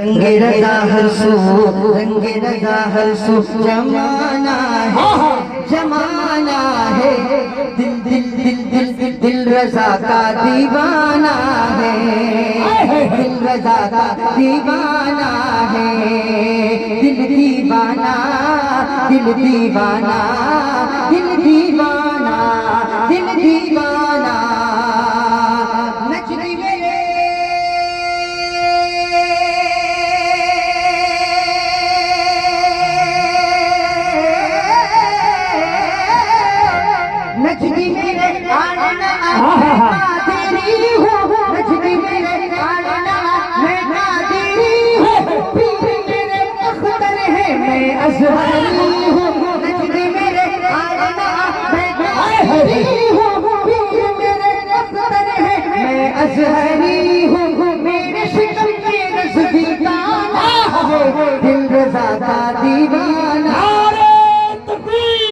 रंगे रज़ा हर सू जमाना है, जमाना है। दिल दिल दिल दिल दिल दिल रज़ा का दीवाना है, दिल रज़ा का दीवाना है। दिल दीवाना, दिल दीवाना, दिल दीवाना, दिल दीवाना। नचने मेरे नचनी मेरे आना मैं तेरी हूँ, नचनी मेरे आना मैं तेरी हूँ। पीर मेरे अख्तर है मैं अज़हरी हूँ, नचनी मेरे आना मैं तेरी हूँ। पीर मेरे अख्तर है मैं अज़हरी हूँ। मेरे शिकम के नज़दीक आना है, दिल रज़ा का